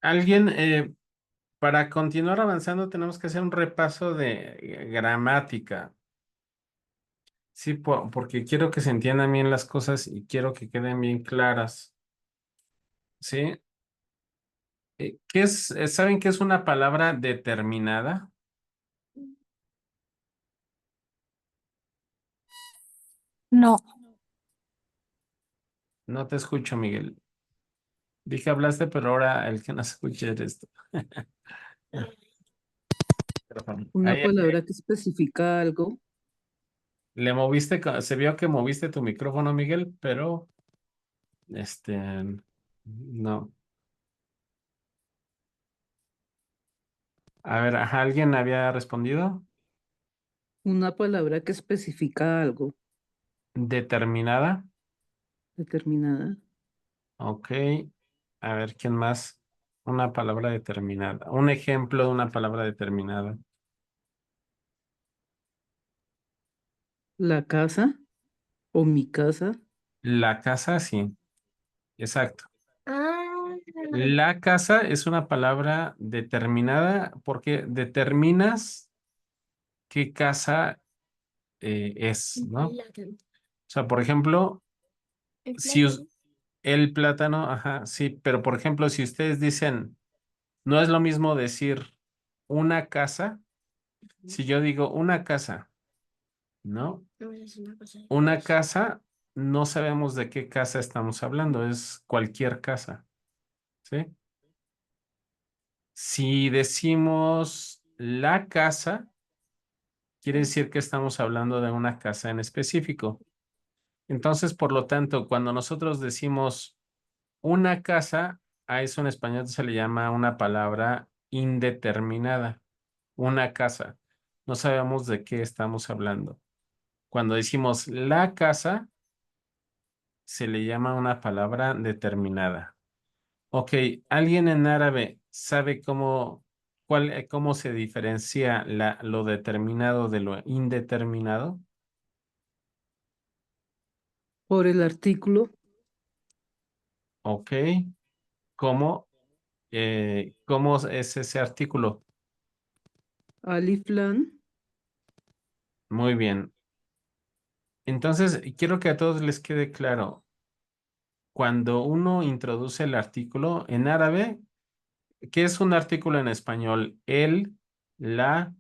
Alguien, para continuar avanzando, tenemos que hacer un repaso de gramática. Sí, porque quiero que se entiendan bien las cosas y quiero que queden bien claras. ¿Sí? ¿Qué es, saben qué es una palabra determinada? No, No te escucho, Miguel. Dije hablaste, pero ahora el que no se escucha eres tú. Perdón. Una Ahí, palabra que especifica algo. le moviste, se vio que moviste tu micrófono, Miguel, pero este, no. A ver, ajá, ¿alguien había respondido? Una palabra que especifica algo Determinada. determinada. Ok. A ver, ¿quién más? Una palabra determinada. Un ejemplo de una palabra determinada. La casa o mi casa. La casa, sí. Exacto. Ah, La casa es una palabra determinada porque determinas qué casa es, un ¿no? O plátano. sea, por ejemplo, El si plátano. el plátano, ajá, sí, pero por ejemplo, si ustedes dicen, no es lo mismo decir una casa, si yo digo una casa, ¿no? No, es una cosa Una diferente. casa, no sabemos de qué casa estamos hablando, es cualquier casa, ¿sí? Si decimos la casa, quiere decir que estamos hablando de una casa en específico. Entonces, por lo tanto, cuando nosotros decimos una casa, a eso en español se le llama una palabra indeterminada, una casa. No sabemos de qué estamos hablando. Cuando decimos la casa, se le llama una palabra determinada. Ok, ¿alguien en árabe sabe cómo se diferencia lo determinado de lo indeterminado? Por el artículo Ok, ¿cómo, cómo es ese artículo? alif lam. Muy bien. Entonces, quiero que a todos les quede claro, cuando uno introduce el artículo en árabe, ¿qué es un artículo en español? El, la,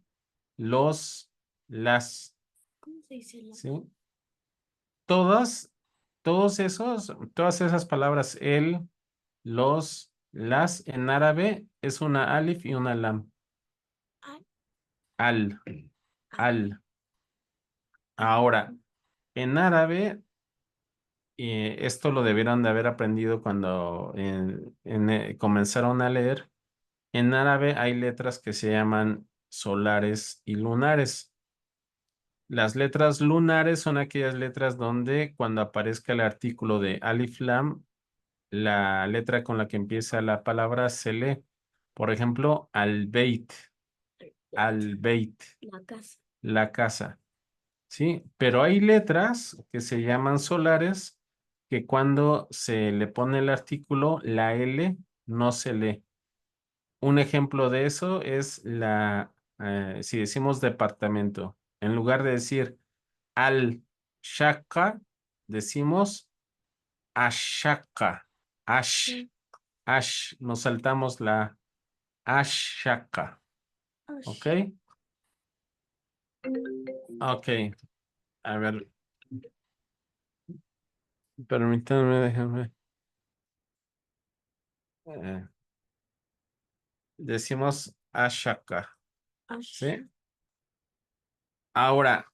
los, las, ¿Cómo se dice la? ¿sí? Todas, todas esas palabras, el, los, las, en árabe es una alif y una lam. Al, Al, al, al. al. Ahora, en árabe, esto lo debieron de haber aprendido cuando comenzaron a leer. En árabe hay letras que se llaman solares y lunares. Las letras lunares son aquellas letras donde cuando aparezca el artículo de alif lam, la letra con la que empieza la palabra se lee. Por ejemplo, Plátano. al-beit, La casa. la casa. ¿Sí? Pero hay letras que se llaman solares que cuando se le pone el artículo, la L no se lee. Un ejemplo de eso es si decimos departamento, en lugar de decir al-shaqqa, decimos ashaqqa. Mm, Nos saltamos la ashaqqa. ¿Ok? Ash. Ok. A ver, permítanme, déjenme. eh, Decimos ashaqqa. Ash. ¿Sí? Ahora,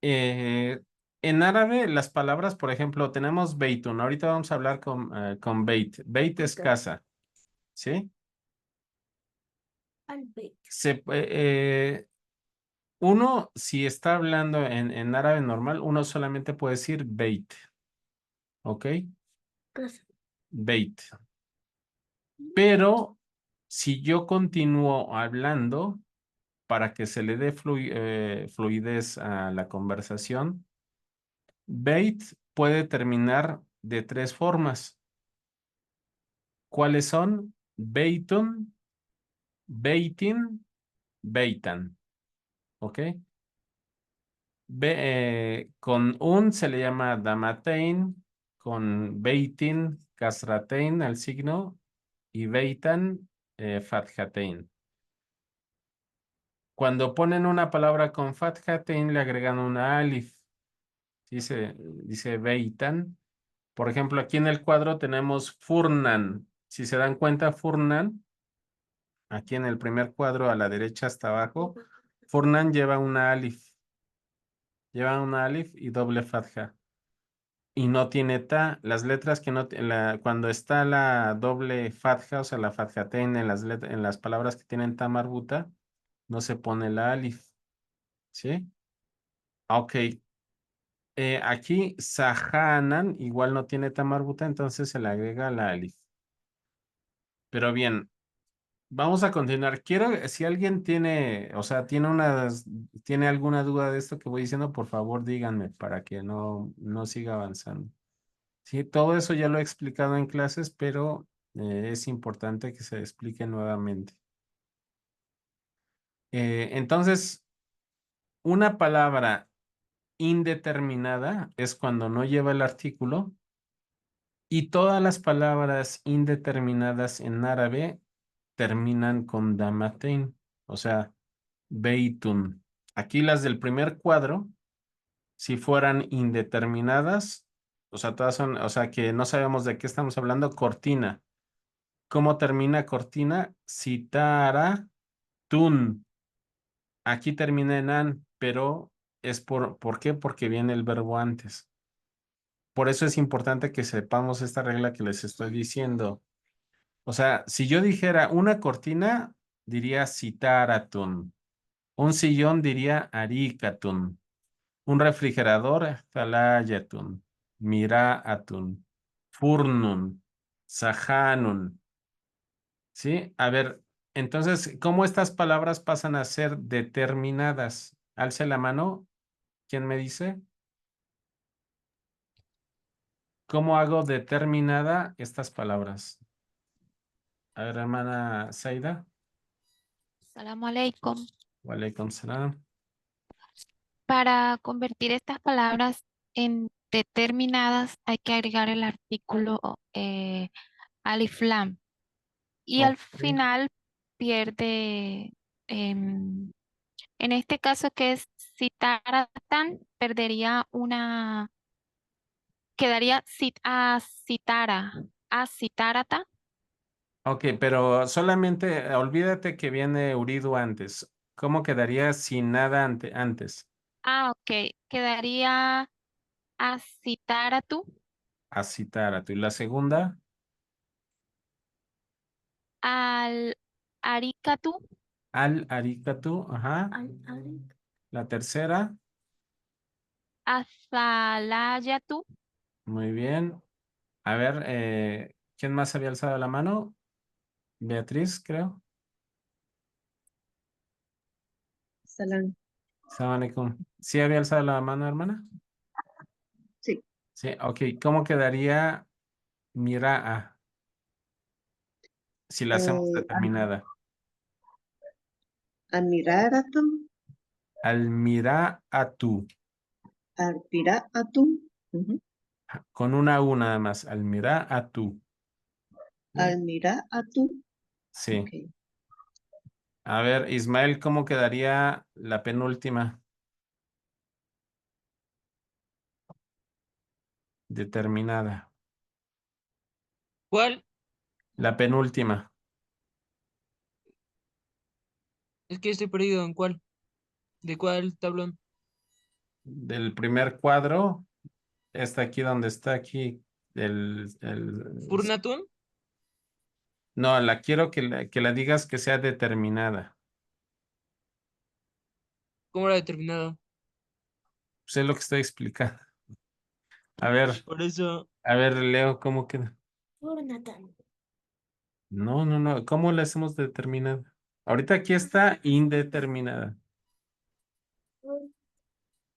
en árabe, las palabras, por ejemplo, tenemos beitun. Ahorita vamos a hablar con beit. Beit es casa. ¿Sí? Albert. Uno, si está hablando en árabe normal, uno solamente puede decir beit. ¿Ok? Casa. Beit. Pero si yo continúo hablando para que se le dé fluidez a la conversación, bait puede terminar de tres formas. ¿Cuáles son? Beitun, beitin, beitan. ¿Ok? Con un se le llama damatein, con beitin, kasratein al signo, y beitan, fathatein. Cuando ponen una palabra con fathatein, le agregan una alif. Dice beitan. Por ejemplo, aquí en el cuadro tenemos furnan. Si se dan cuenta, furnan, aquí en el primer cuadro a la derecha hasta abajo, furnan lleva una alif. Lleva una alif y doble fatha. Y no tiene ta. Las letras que no, cuando está la doble fatha, o sea, la fathatein en las palabras que tienen ta marbuta, no se pone la alif. ¿Sí? Ok. Aquí sahanan igual no tiene ta marbuta, entonces se le agrega la alif. Pero bien, vamos a continuar. Quiero, si alguien tiene, o sea, tiene alguna duda de esto que voy diciendo, por favor díganme para que no siga avanzando. Sí, todo eso ya lo he explicado en clases, pero es importante que se explique nuevamente. Entonces, una palabra indeterminada es cuando no lleva el artículo y todas las palabras indeterminadas en árabe terminan con damatein, o sea, beitun. Aquí las del primer cuadro, si fueran indeterminadas, o sea, todas son, o sea, que no sabemos de qué estamos hablando, cortina. ¿Cómo termina cortina? Citara tun. Aquí termina en an, pero ¿por qué? Porque viene el verbo antes. Por eso es importante que sepamos esta regla que les estoy diciendo. O sea, si yo dijera una cortina, diría citaratun. Un sillón diría arikatun. Un refrigerador, falayatun. Miraatun. Furnun. Sahanun. ¿Sí? A ver, entonces, ¿cómo estas palabras pasan a ser determinadas? Alce la mano. ¿Quién me dice? ¿Cómo hago determinada estas palabras? A ver, hermana Zaida. Salamu alaikum. Walaikum salam. Para convertir estas palabras en determinadas hay que agregar el artículo alif lam y al Ok. final pierde, em, en este caso que es citaratan, perdería una, quedaría a citarata. Ok, pero solamente olvídate que viene Uridu antes. ¿Cómo quedaría sin nada antes? Ok, quedaría a citaratu, A citar a tú. ¿Y la segunda? al aricatu, Al arikatu. Ajá. La tercera. azalayatu. Muy bien. A ver, ¿quién más había alzado la mano? Beatriz, creo. Salam. Salam alaikum. ¿Sí había alzado la mano, hermana? Sí. Sí, ok. ¿Cómo quedaría mira'a si la hacemos Eh, determinada? Almiraratum, Al mira'atu. Alpiraatum, Con una U nada más. Al mira'atu. ¿Sí? Almiraatum. Ok. Sí. A ver, Ismael, ¿cómo quedaría la penúltima? Determinada. ¿Cuál? La penúltima. Es que estoy perdido en cuál. ¿De cuál tablón? Del primer cuadro, está aquí donde está aquí. El... ¿Furnatún? No, la quiero que la digas que sea determinada. ¿Cómo era determinado? Pues es lo que estoy explicando. Por eso, A ver, Leo, ¿cómo queda? Jonathan. No. ¿Cómo la hacemos determinada? Ahorita aquí está indeterminada.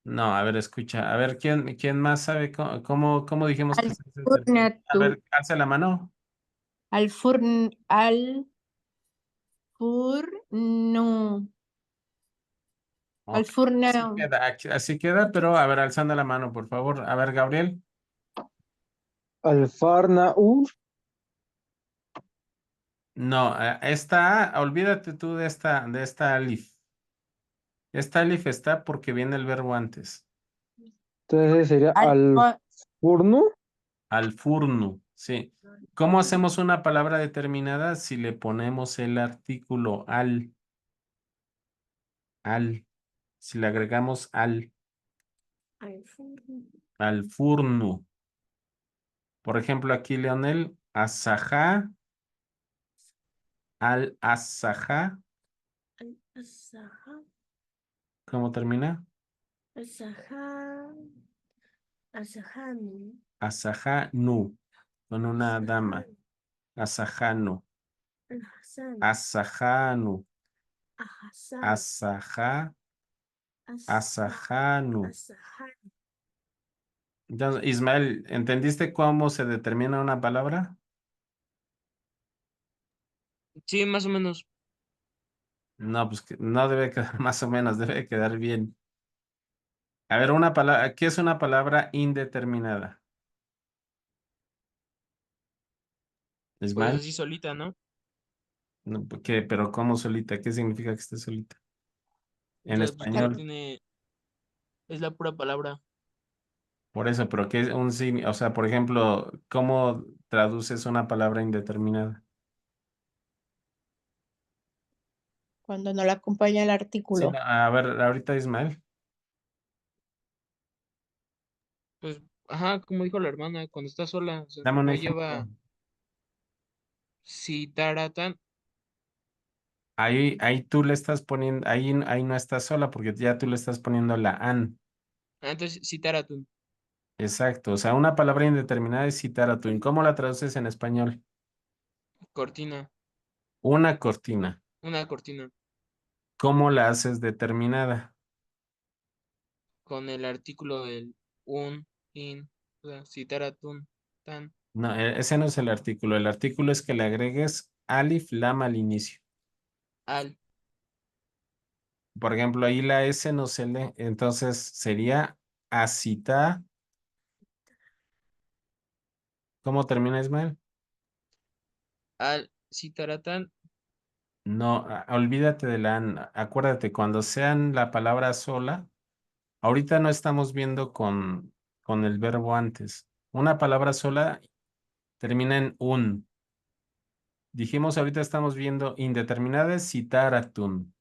No, a ver, escucha. A ver, ¿quién más sabe cómo dijimos que se hace determinada? A Al-Furnatu, ver, alza la mano. Al furno. Al Ok, furno. así queda, pero a ver, alzando la mano, por favor. A ver, Gabriel. Al farnaú. No, esta, olvídate tú de esta alif. Esta alif está porque viene el verbo antes. Entonces sería Al al fa- furno. Al furno, sí. ¿Cómo hacemos una palabra determinada si le ponemos el artículo al? Al. Si le agregamos al furno. al furno. Por ejemplo, aquí Leonel, asajá, al asajá. Al asaja. ¿Cómo termina? Asaja. Asajano. Asajá nu, con una dama. Asajano. Ahasan. Asajanu. Ahasan. Asajá. Asa- Asajanu. Asajan. Entonces, Ismael, ¿entendiste cómo se determina una palabra? Sí, más o menos. No, pues no debe quedar más o menos, debe quedar bien. A ver, una palabra, ¿qué es una palabra indeterminada? Pues Ismael, así solita, ¿no? no, ¿qué? Pero ¿cómo solita? ¿Qué significa que esté solita? O En sea, pues que no español, tiene, es la pura palabra. por eso, pero ¿qué es un signo? O sea, por ejemplo, ¿cómo traduces una palabra indeterminada? Cuando no le acompaña el Sí, artículo. a ver, ahorita Ismael, Pues, ajá, como dijo la hermana, cuando está sola, o sea, dame un no ejemplo. lleva citaratan. Ahí tú le estás poniendo, ahí no estás sola porque ya tú le estás poniendo la an. Ah, entonces, citaratun, Exacto, o sea, una palabra indeterminada es citar a tu. ¿Cómo la traduces en español? cortina, Una cortina. una cortina, ¿Cómo la haces determinada? con el artículo del un, in, o sea, citaratun, tan, No, ese no es el artículo. El artículo es que le agregues alif lam al inicio. al, Por ejemplo, ahí la S no se lee, entonces sería acita. ¿Cómo termina, Ismael? al, citaratan, No, olvídate de la an. Acuérdate, cuando sean la palabra sola, ahorita no estamos viendo con el verbo antes. Una palabra sola termina en un. Dijimos ahorita estamos viendo indeterminadas citaratun.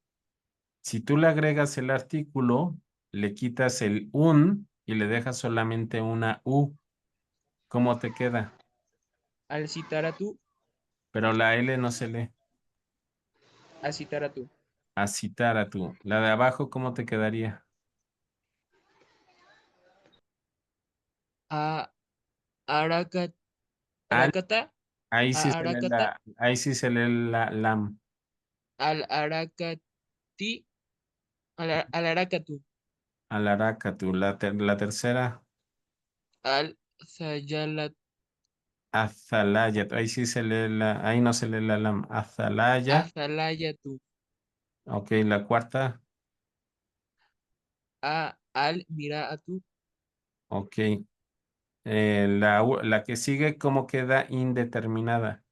Si tú le agregas el artículo, le quitas el un y le dejas solamente una u. ¿Cómo te queda? al citaratu, Pero la L no se lee. a citaratu, A citaratu. La de abajo, ¿cómo te quedaría? a aracat, Al, aracata, ahí sí a se lee aracata, ahí sí se lee la lam. al aracati, al aracatu, Al aracatu. La tercera, al zayalat, azalaya. Ahí sí se lee ahí no se lee la lam. Azalaya. azalayatu, Ok, la cuarta. al miraatu, Ok. La que sigue, ¿cómo queda indeterminada?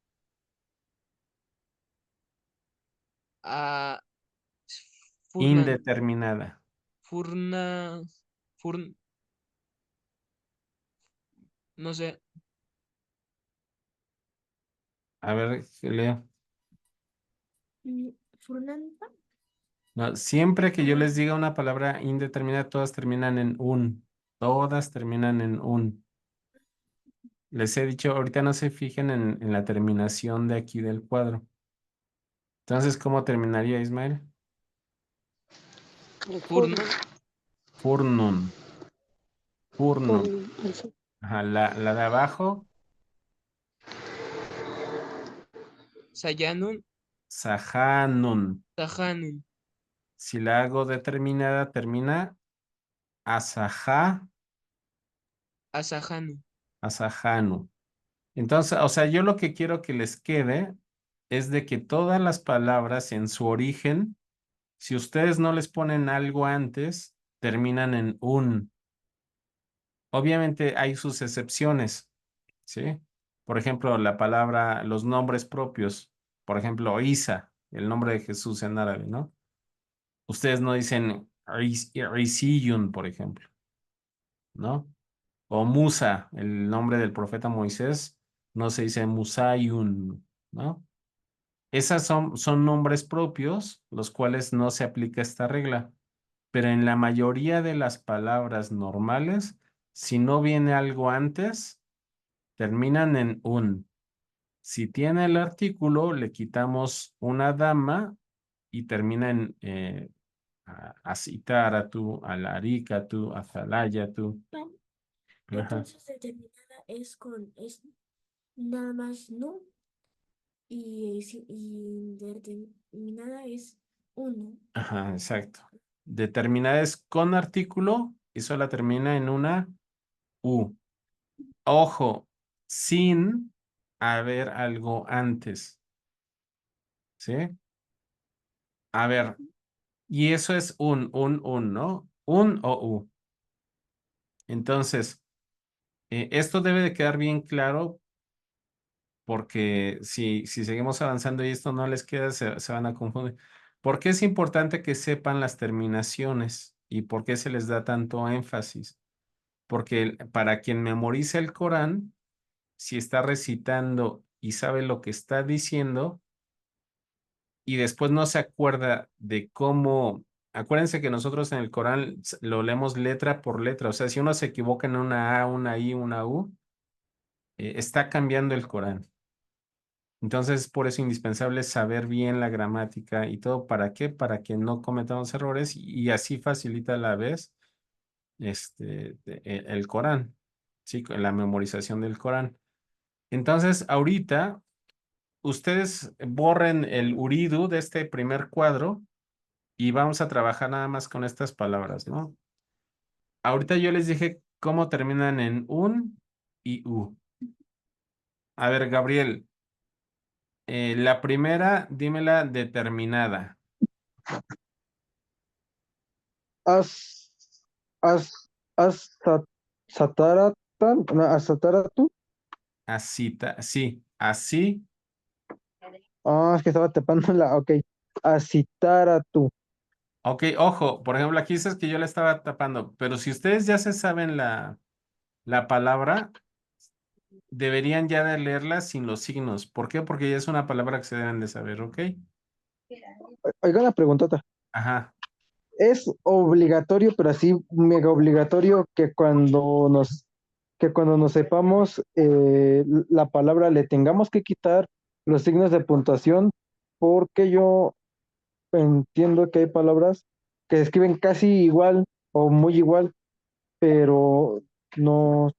a furna, Indeterminada. furna, furn, no sé, A ver, Leo. Furnanta. No, siempre que yo les diga una palabra indeterminada, todas terminan en un. Todas terminan en un. Les he dicho, ahorita no se fijen en la terminación de aquí del cuadro. Entonces, ¿cómo terminaría, Ismael? furno, Furnun. Furnun. Eso. Ajá, la de abajo, sayanun, sajanun. tajanun, Si la hago determinada, termina asajá, asajanu, asajanu. Entonces, o sea, yo lo que quiero que les quede es de que todas las palabras en su origen, si ustedes no les ponen algo antes, terminan en un. Obviamente hay sus excepciones, ¿sí? Por ejemplo, la palabra, los nombres propios, por ejemplo, Isa, el nombre de Jesús en árabe, ¿no? Ustedes no dicen Isiyun, por ejemplo, ¿no? O Musa, el nombre del profeta Moisés, no se dice Musayun, ¿no? Esas son nombres propios, los cuales no se aplica esta regla. Pero en la mayoría de las palabras normales, si no viene algo antes, terminan en un. Si tiene el artículo, le quitamos una dama y termina en asitaratu, alaricatu, azalayatu. Ajá. Entonces determinada es nada más no y determinada es uno. Ajá, exacto. Determinada es con artículo y solo termina en una U. Ojo, sin haber algo antes. ¿Sí? A ver, y eso es un, ¿no? Un o U. Entonces, esto debe de quedar bien claro porque si seguimos avanzando y esto no les queda, se van a confundir. ¿Por qué es importante que sepan las terminaciones y por qué se les da tanto énfasis? Porque para quien memoriza el Corán, si está recitando y sabe lo que está diciendo y después no se acuerda de cómo, acuérdense que nosotros en el Corán lo leemos letra por letra, o sea, si uno se equivoca en una A, una I, una U, está cambiando el Corán. Entonces, por eso es indispensable saber bien la gramática y todo. ¿Para qué? Para que no cometamos errores y así facilita a la vez el Corán, ¿sí? La memorización del Corán. Entonces, ahorita, ustedes borren el uridu de este primer cuadro y vamos a trabajar nada más con estas palabras, ¿no? Ahorita yo les dije cómo terminan en un y u. A ver, Gabriel, la primera, dímela determinada. As, as, sataratan, no, asataratu. Así, sí, así. Ah, es que estaba tapando la, ok. Asitaratu. Ok, ojo, por ejemplo, aquí dices que yo la estaba tapando, pero si ustedes ya se saben la palabra, deberían ya de leerla sin los signos. ¿Por qué? Porque ya es una palabra que se deben de saber, ¿ok? Oiga, una preguntota. Ajá. Es obligatorio, pero así mega obligatorio que cuando nos sepamos la palabra le tengamos que quitar los signos de puntuación, porque yo entiendo que hay palabras que se escriben casi igual o muy igual, pero no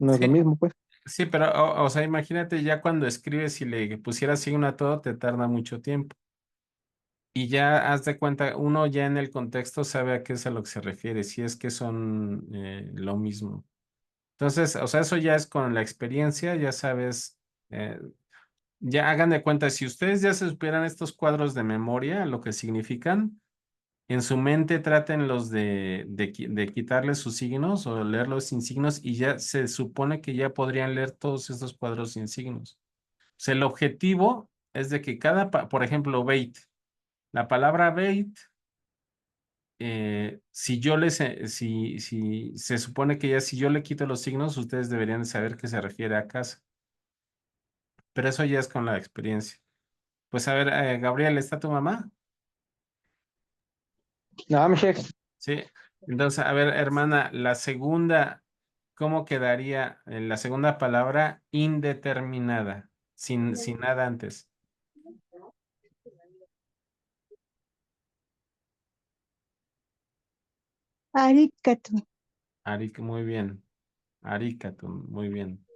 no es lo Sí, mismo, pues. sí, pero, o sea, imagínate ya cuando escribes y le pusieras signo a todo, te tarda mucho tiempo. Y ya haz de cuenta, uno ya en el contexto sabe a qué es a lo que se refiere, si es que son lo mismo. Entonces, o sea, eso ya es con la experiencia, ya sabes, eh, ya hagan de cuenta, si ustedes ya se supieran estos cuadros de memoria, lo que significan, en su mente traten los de quitarle sus signos o leerlos sin signos y ya se supone que ya podrían leer todos estos cuadros sin signos. O sea, el objetivo es de que por ejemplo, bait, la palabra bait, si se supone que ya si yo le quito los signos, ustedes deberían saber que se refiere a casa. Pero eso ya es con la experiencia. Pues a ver, Gabriel, ¿está tu mamá? Nada, mi chef. Sí. Entonces, a ver, hermana, la segunda, ¿cómo quedaría la segunda palabra indeterminada, sin nada antes? Arigato. Muy bien. Aricato, muy bien.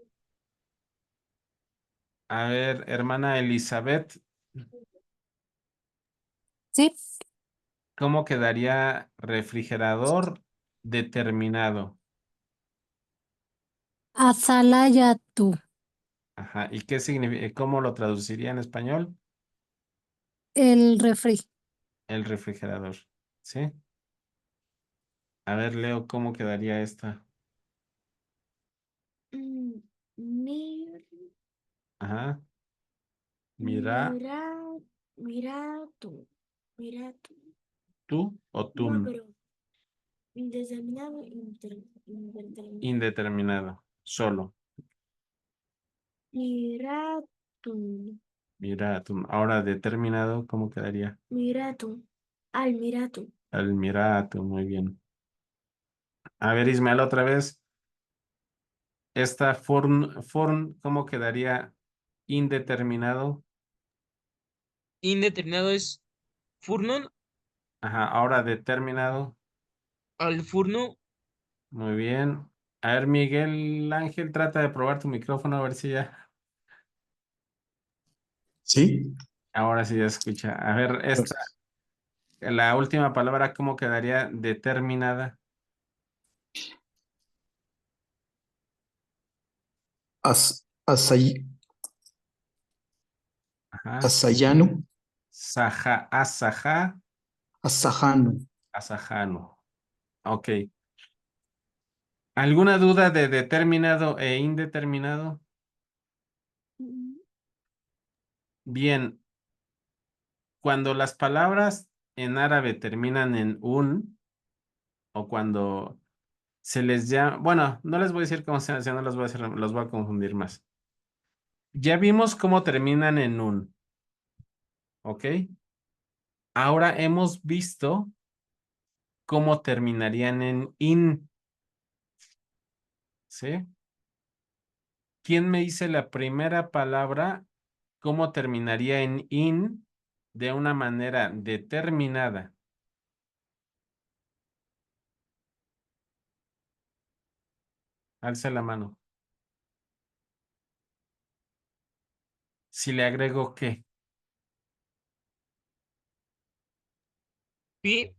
A ver, hermana Elizabeth, Sí, ¿cómo quedaría refrigerador determinado? Azalayatu. Ajá. ¿Y qué significa? ¿Cómo lo traduciría en español? El refri. El refrigerador. ¿Sí? A ver, Leo, ¿cómo quedaría esta? Mm, mir- Ajá. Mira, Mira, mira tú. Mira tú. tú o No, tum. pero indeterminado, indeterminado. Indeterminado. Solo. Mira tú. Mira, tum. Ahora determinado, ¿cómo quedaría? Mira tú. Al mira tú. Almirato, muy bien. A ver, Ismael, otra vez. Esta forn, ¿cómo quedaría? Indeterminado. Indeterminado es furnon, Ajá, ahora determinado. al furno, Muy bien. A ver, Miguel Ángel, trata de probar tu micrófono a ver si ya. Sí, Ahora sí ya escucha. A ver, esta, pues, la última palabra, ¿cómo quedaría? Determinada. asay, Ajá. asayano, Saja, asaja, asajano. asajano. Ok. ¿Alguna duda de determinado e indeterminado? Mm, Bien, cuando las palabras en árabe terminan en un, o cuando se les llama, bueno, no les voy a decir cómo se llama, no los voy a hacer, los voy a confundir más. Ya vimos cómo terminan en un, ¿ok? Ahora hemos visto cómo terminarían en in, ¿sí? ¿Quién me dice la primera palabra? ¿Cómo terminaría en in de una manera determinada? Alce la mano. Si le agrego qué. pi,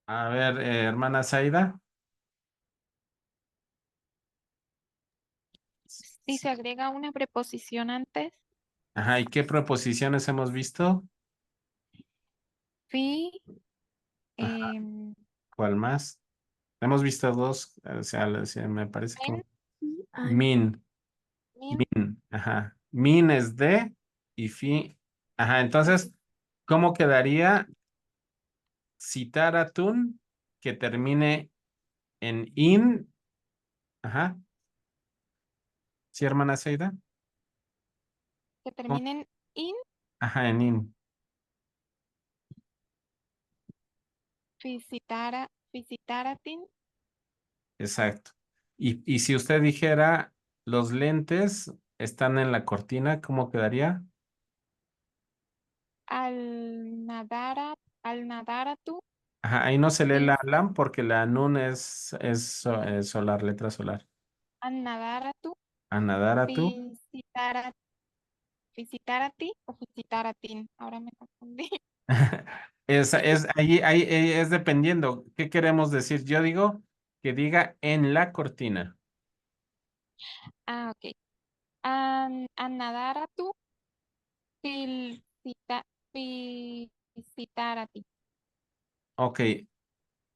A ver, hermana Zaida. Si se agrega una preposición antes, Ajá, ¿y qué proposiciones hemos visto? fi, Ajá, em, ¿cuál más? Hemos visto dos, o sea, me parece men, como al. min, min, min, ajá. Min es de y fi. Ajá, entonces, ¿cómo quedaría citaratun que termine en in? Ajá, ¿sí, hermana Zaida? que ¿Cómo? terminen in, Ajá, en in. visitaratin, Exacto. Y si usted dijera, los lentes están en la cortina, ¿cómo quedaría? al nadaratu, Ajá, ahí no se lee la vis, LAM porque la NUN es solar, letra solar. an nadaratu, A nadar a tú. visitara, visitarati o visitaratin. Ahora me confundí. Ahí es dependiendo. ¿Qué queremos decir? Yo digo que diga en la cortina. Ah, ok. An nadaratu, visita, visitarati. Ok.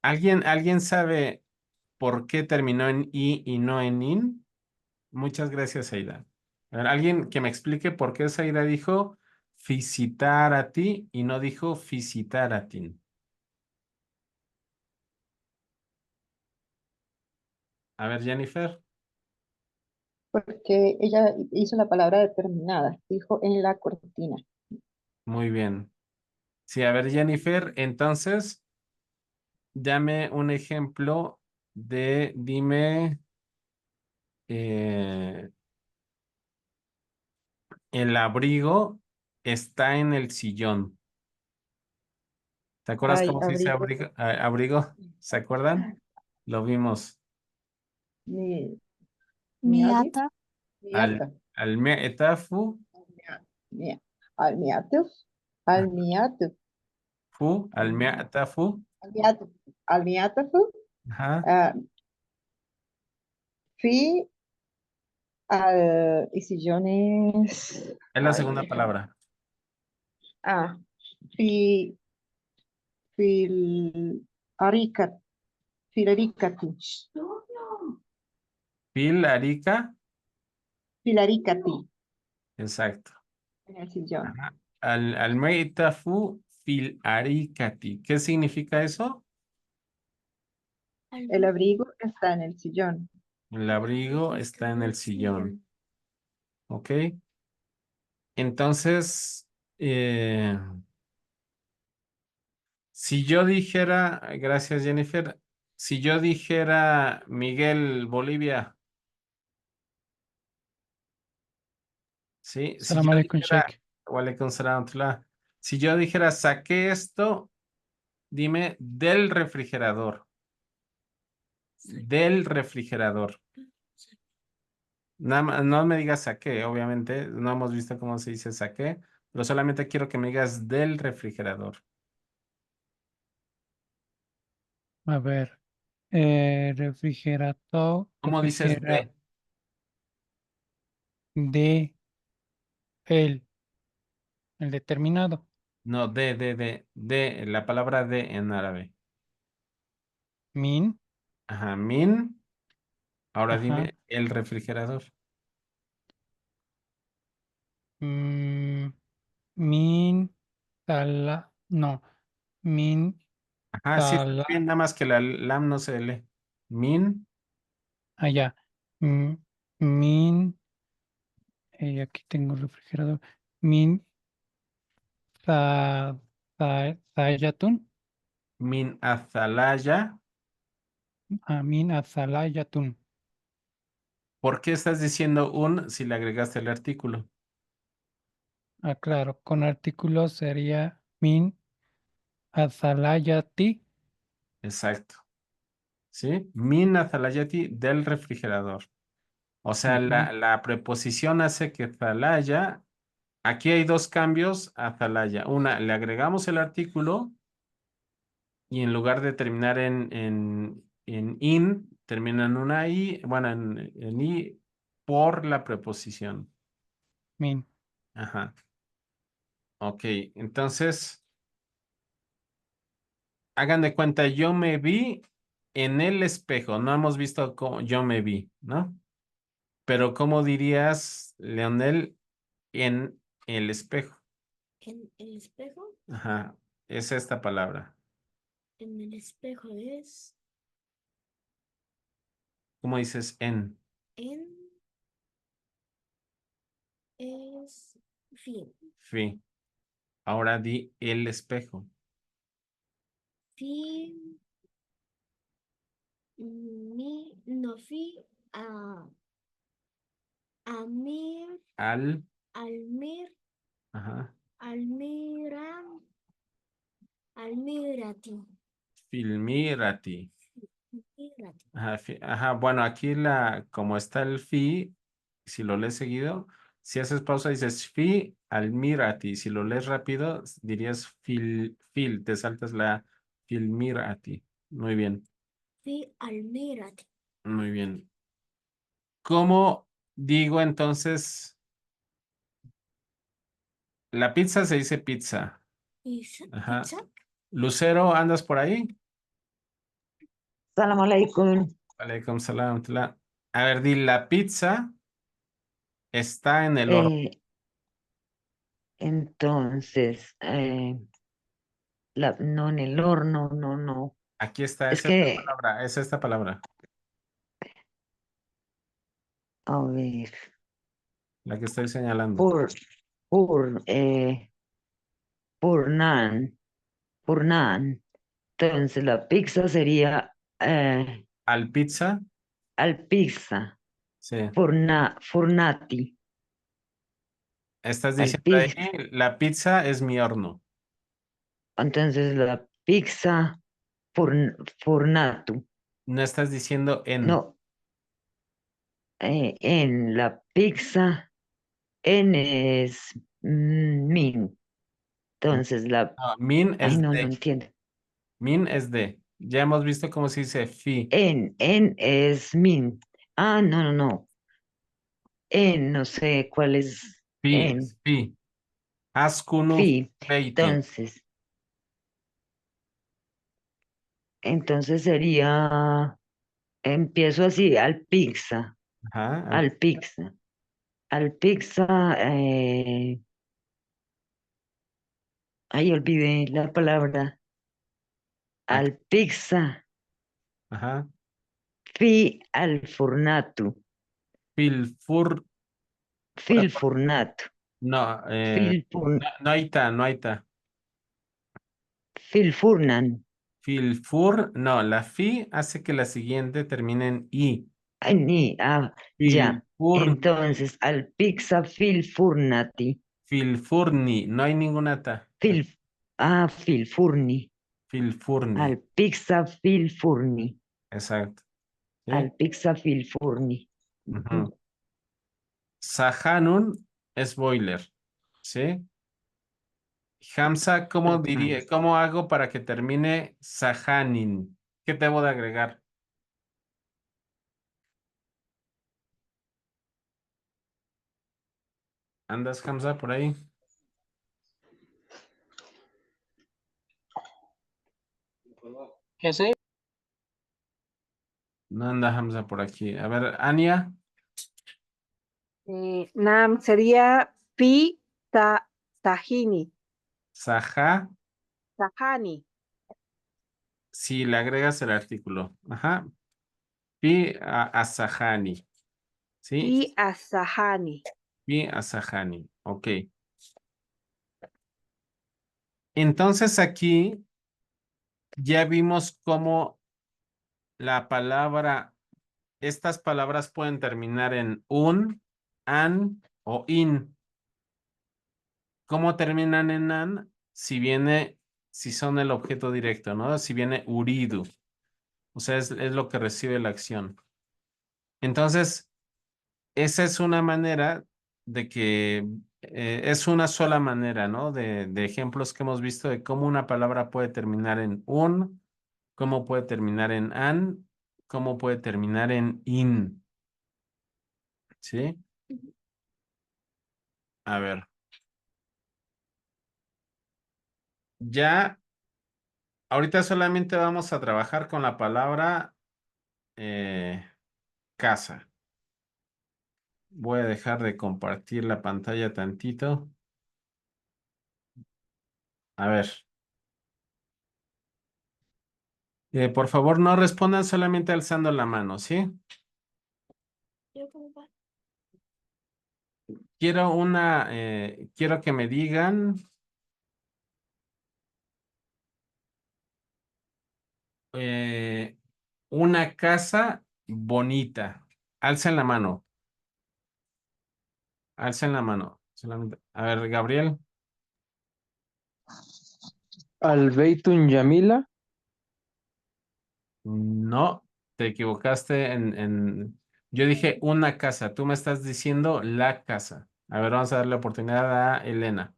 ¿Alguien sabe por qué terminó en I y no en IN? Muchas gracias, Aida. A ver, alguien que me explique por qué Aida dijo visitar a ti y no dijo visitar a ti. A ver, Jennifer. Porque ella hizo la palabra determinada, dijo en la cortina. Muy bien. Sí, a ver, Jennifer, entonces, dame un ejemplo dime, eh, el abrigo está en el sillón. ¿Te acuerdas Ay, cómo se dice abrigo, abrigo? Abrigo, ¿se acuerdan? Lo vimos. mi, miadi, Miata. Al, miata, etafu, mia, almiatuf, almiatuf, etafu. almiatuf, almiatafu, Ajá, ah, fi, Y sillón es. Es la Ay, segunda palabra. ah, fi, fil, arica, filaricati. Fil, arica. Filaricati Exacto. en el sillón. Ajá. Almeitafu fil aricati. ¿Qué significa eso? El abrigo está en el sillón. El abrigo está en el sillón. ¿Ok? Entonces, si yo dijera, gracias Jennifer, si yo dijera Miguel Bolivia, ¿sí? Si Salam yo alaikum, dijera, Sheikh. Walaikum salam wa rahmatullah. Si yo dijera, saqué esto, dime del refrigerador. Del refrigerador. No me digas saqué, obviamente, no hemos visto cómo se dice saqué, pero solamente quiero que me digas del refrigerador. A ver. Refrigerador. ¿Cómo dices de? De el determinado. No, de, la palabra de en árabe. Min. Ajá, min. Ahora Ajá. dime el refrigerador. mm, min. No. Min. Ajá, sí, está Tala. bien, nada más que la lam no se lee. Min, Allá. Min. Aquí tengo el refrigerador. Min. Zayatun. min azalaya. Min azalayatun. ¿Por qué estás diciendo un si le agregaste el artículo? Ah, claro. Con artículo sería min azalayati. Exacto. ¿Sí? Min azalayati del refrigerador. O sea, Ujú. la preposición hace que zalaya. Aquí hay dos cambios a zalaya. Una, le agregamos el artículo y en lugar de terminar en in, termina en una i, bueno, en i por la preposición. Min. Ajá. Ok, entonces, hagan de cuenta, yo me vi en el espejo. No hemos visto cómo yo me vi, ¿no? Pero ¿cómo dirías, Leonel, en el espejo? En el espejo, Ajá, es esta palabra. en el espejo ¿Cómo dices en? en, es, fin, Fi. Ahora di el espejo. fin, no, a, amir, Al, almir, ajá, almira, almirati, filmirati. almirati, Ajá, ajá, bueno, aquí como está el fi, si lo lees seguido, si haces pausa dices fi almirati. Si lo lees rápido, dirías fil, te saltas la filmirati. Muy bien, fi, almirati, muy bien. ¿Cómo digo entonces? La pizza se dice pizza. pizza, Ajá. pizza, Lucero, ¿andas por ahí? Salam alaikum. Aleikum salam. A ver, di, la pizza está en el horno. Eh, entonces, no en el horno, no, no. Aquí está, Es que, es esta palabra, a ver, la que estoy señalando. pur, pur, purnan, purnan. Entonces, la pizza sería Al pizza, al pizza, sí. furnati, Estás al diciendo ahí, pizza. la pizza es mi horno. Entonces, la pizza, furnatu. No estás diciendo en. No, en la pizza, en es min. Entonces, No, min ay, es no, no de. entiendo. Min es de. Ya hemos visto cómo se dice fi. En es min. Ah, no, no, no. no sé cuál es Fi, en, fi. Askunu fi. feitin. Entonces sería, empiezo así, al pizza, Ajá. al pizza, al pizza, ay, olvidé la palabra, Ac- al pizza, Ajá. fi al fornato, Filfur. fil fornato, No, fil, no, no hay ta, no hay ta. fil furnan. Filfur, no, la fi hace que la siguiente termine en i. Ay, ya. Filfur, Entonces, al pizza fil furnati, filfurni, no hay ninguna ta. fil, fil furni, Filfurni, al pizza fil furni, exacto. ¿Sí? al pizza fil furni. Ujú. Sahanun es boiler. ¿Sí? Hamza, ¿cómo diría, cómo hago para que termine Sahanin? ¿Qué debo de agregar? ¿Andas, Hamza, por ahí? ¿Qué sé? No anda Hamza por aquí. A ver, Ania, Nam sería Pi Tahini. Saha, Tahani. si le agregas el artículo. Ajá. Pi a Sahani. ¿Sí? Pi Asahani. Pi a Sahani. Ok. Entonces aquí ya vimos cómo la palabra, estas palabras pueden terminar en un, an o in. ¿Cómo terminan en an? Si son el objeto directo, ¿no? Si viene uridu. O sea, es lo que recibe la acción. Entonces, esa es una manera de que es una sola manera, ¿no? De ejemplos que hemos visto de cómo una palabra puede terminar en un, cómo puede terminar en an, cómo puede terminar en in. ¿Sí? A ver. Ya, ahorita solamente vamos a trabajar con la palabra casa. Voy a dejar de compartir la pantalla tantito. A ver. Por favor, no respondan solamente alzando la mano, ¿sí? Quiero que me digan una casa bonita. Alcen la mano. Alcen la mano. A ver, Gabriel. Albeitun Yamila. No, te equivocaste Yo dije una casa. Tú me estás diciendo la casa. A ver, vamos a darle oportunidad a Elena.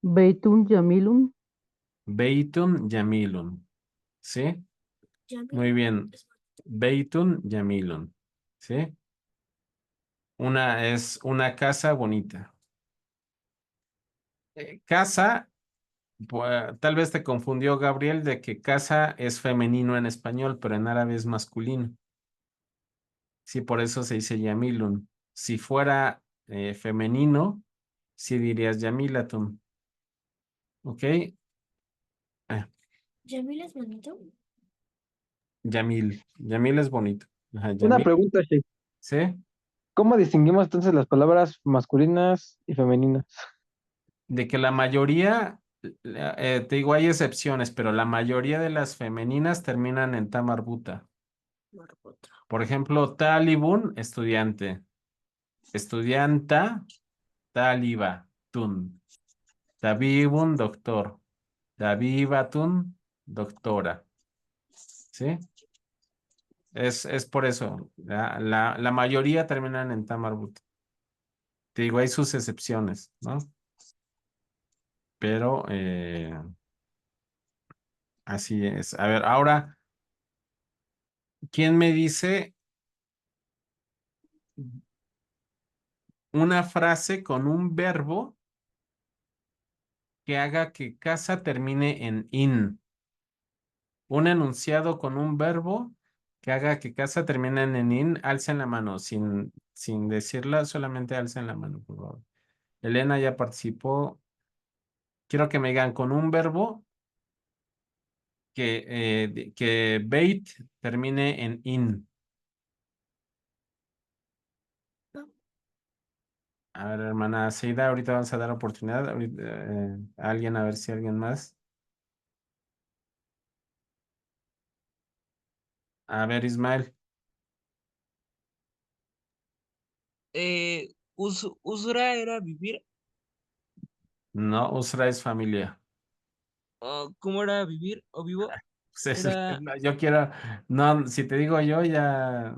Beitun Yamilun. Beitun Yamilun. ¿Sí? Muy bien. Beitun Yamilun. ¿Sí? Una es una casa bonita. Casa, tal vez te confundió Gabriel de que casa es femenino en español, pero en árabe es masculino. Sí, por eso se dice Yamilun. Si fuera femenino, sí dirías Yamilatun. ¿Ok? ¿Yamil es bonito? Yamil. Yamil es bonito. Ajá, Una Yamil. pregunta, Sheikh. ¿Sí? ¿Cómo distinguimos entonces las palabras masculinas y femeninas? De que la mayoría, te digo, hay excepciones, pero la mayoría de las femeninas terminan en tamarbuta. Por ejemplo, talibun, estudiante. Estudianta, taliba, tun. Tabibun, doctor. Tabibatun, doctora. ¿Sí? Es por eso. La mayoría terminan en tamarbuta. Te digo, hay sus excepciones, ¿no? Pero así es. A ver, ahora, ¿quién me dice una frase con un verbo que haga que casa termine en in. Un enunciado con un verbo que haga que casa termine en in. Alcen la mano, sin decirla, solamente alcen la mano, por favor. Elena ya participó. Quiero que me digan con un verbo que bait termine en in. A ver, hermana Seida, ahorita vamos a dar oportunidad. A alguien, a ver si alguien más. A ver, Ismael. Usura era vivir. No, Usra es familia. ¿Cómo era vivir o vivo? Pues Era. no, yo quiero. No, si te digo yo, ya.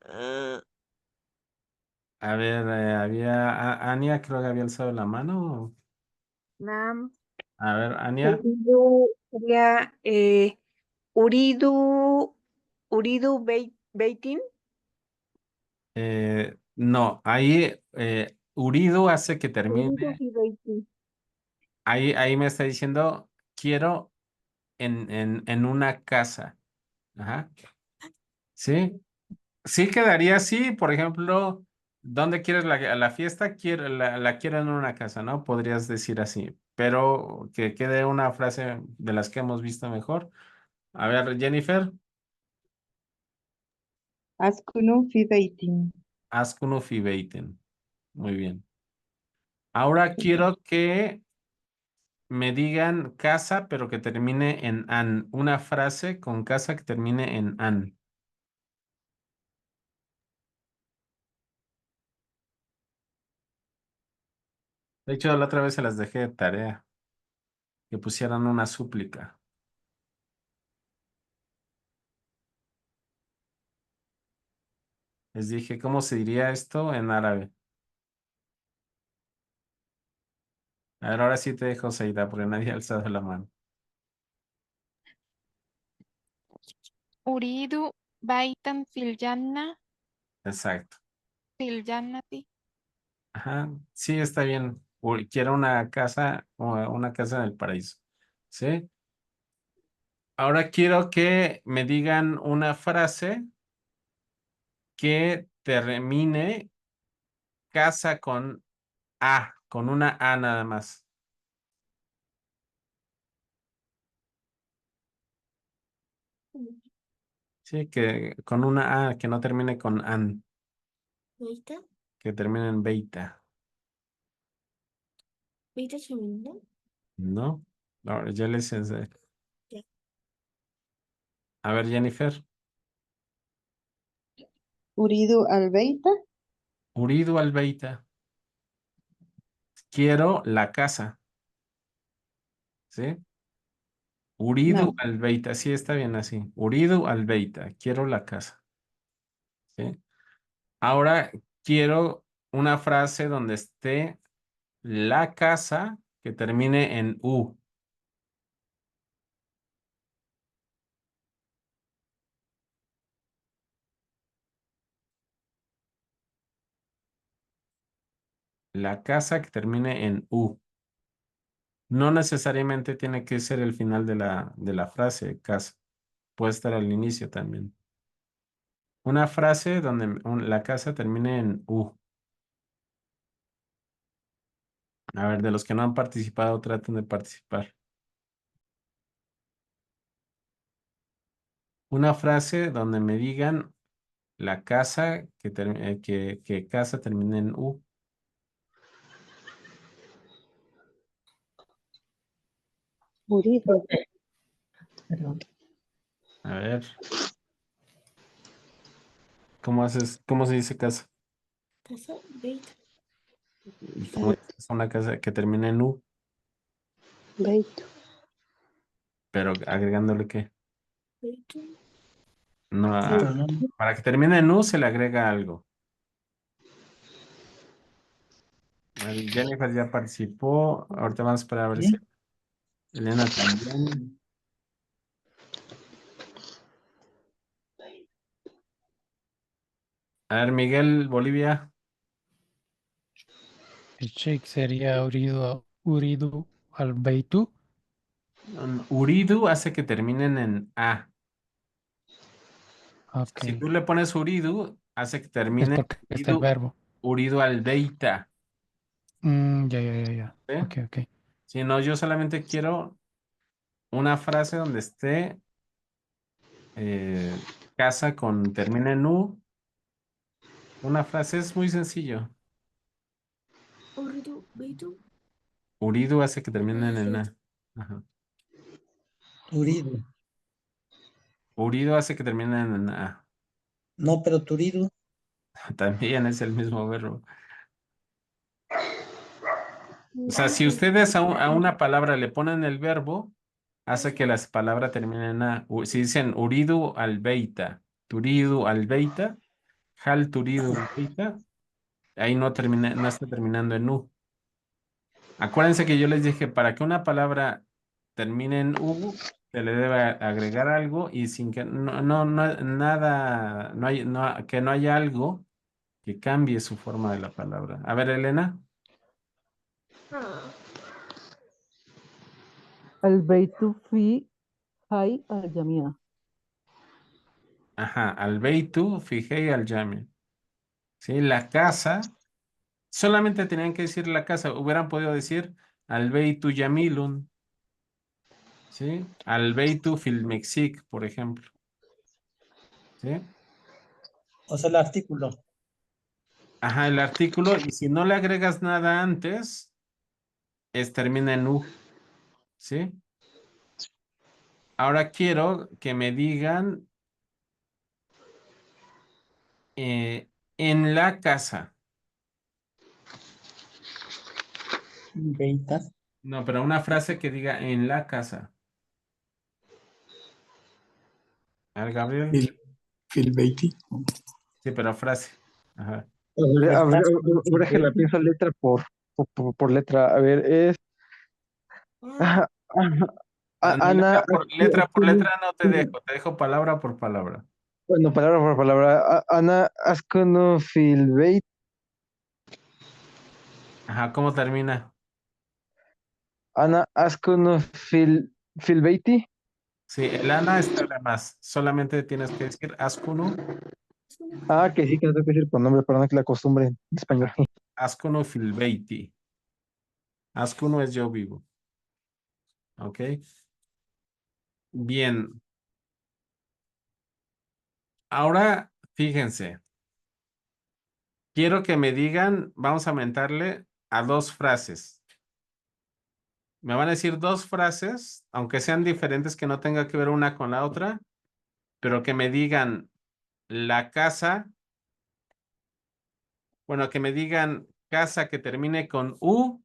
ah, A ver, Ania, creo que había alzado la mano. Nam. A ver, Ania. Uridu sería Uridu, Beitin. No, ahí Uridu hace que Uridu termine. y Beitin. Ahí me está diciendo, quiero en una casa. Ajá. Sí. Sí quedaría así, por ejemplo, ¿dónde quieres la fiesta? La quiero en una casa, ¿no? Podrías decir así, pero que quede una frase de las que hemos visto mejor. A ver, Jennifer, Askunu fi beitin. Askunu fi beiten. Muy bien. Ahora quiero que me digan casa, pero que termine en an. Una frase con casa que termine en an. De hecho, la otra vez se las dejé de tarea, que pusieran una súplica. Les dije, ¿cómo se diría esto en árabe? A ver, ahora sí te dejo, Seida, porque nadie ha alzado la mano. Uridu baitan fil janna, Exacto. fil jannati. Ajá, sí, está bien. Quiero una casa, o una casa en el paraíso. ¿Sí? Ahora quiero que me digan una frase que termine casa con A, con una A nada más. Sí, que con una A, que no termine con an, ¿Veita? que termine en beita. ¿Veita es femenino? ¿No? Ahora ya les enseñé. Ya. A ver, Jennifer. Uridu al beita. Uridu albeita. Quiero la casa. ¿Sí? Uridu Nam. albeita. Sí, está bien así. Uridu albeita. Quiero la casa. ¿Sí? Ahora quiero una frase donde esté la casa que termine en U. La casa que termine en U. No necesariamente tiene que ser el final de la frase, casa. Puede estar al inicio también. Una frase donde la casa termine en U. A ver, de los que no han participado, traten de participar. Una frase donde me digan la casa que casa termine en U. Uridu. Perdón. A ver, cómo se dice casa? ¿Casa? ¿Veita? ¿Y cómo es una casa que termine en U? Beito. Pero agregándole qué. ¿Veita? No, Pronombre. para que termine en U se le agrega algo. Jennifer ya participó. Ahorita vamos a esperar a ver si Elena también. A ver, Miguel, Bolivia. El sheikh sería uridu al beitu. Uridu hace que terminen en A. Ok. Si tú le pones uridu, hace que Es termine porque está el uridu, verbo. uridu al beita. Ya. ¿Sí? Ok. Si no, yo solamente quiero una frase donde esté casa con termina en U. Una frase es muy sencillo. Uridu, Beitu. Uridu hace que terminen en A. Perfecto. Ajá. Turido. Uridu hace que terminen en A. No, pero turido. También es el mismo verbo. O sea, si ustedes a una palabra le ponen el verbo, hace que la palabra termine en A. Si dicen uridu al beita, turidu al beita, hal turidu al beita, ahí no termina, no está terminando en U. Acuérdense que yo les dije, para que una palabra termine en U, se le debe agregar algo y sin que nada, que no haya algo que cambie su forma de la palabra. A ver, Elena. Ah, البيت في حي الجامعة. Ajá, al beitu fijé al yami. Sí, la casa. Solamente tenían que decir la casa. Hubieran podido decir al beitu yamilun. ¿Sí? Al beitu fil Mexic, por ejemplo. ¿Sí? O sea, el artículo. Ajá, el artículo. Y si no le agregas nada antes, termina en U. ¿Sí? Ahora quiero que me digan en la casa. Beita. No, pero una frase que diga en la casa. A ver, Gabriel. Filbeiti. Sí, pero frase. Ajá. A ver, que la pienso letra por letra. A ver, es. ah, Ana. Letra por letra no te dejo palabra por palabra. Bueno, palabra por palabra. Ana Ascono Filbeit. Ajá, ¿cómo termina? Ana Ascono Filbeiti. Sí, el Ana está de más. Solamente tienes que decir Ascuno. Ah, que sí, que no tengo que decir por nombre, para no que la costumbre en español. Ascuno Filbeiti. Ascuno es yo vivo. ¿Ok? Bien. Ahora, fíjense. Quiero que me digan, vamos a aumentarle a dos frases. Me van a decir dos frases, aunque sean diferentes, que no tenga que ver una con la otra, pero que me digan la casa. Bueno, que me digan casa que termine con U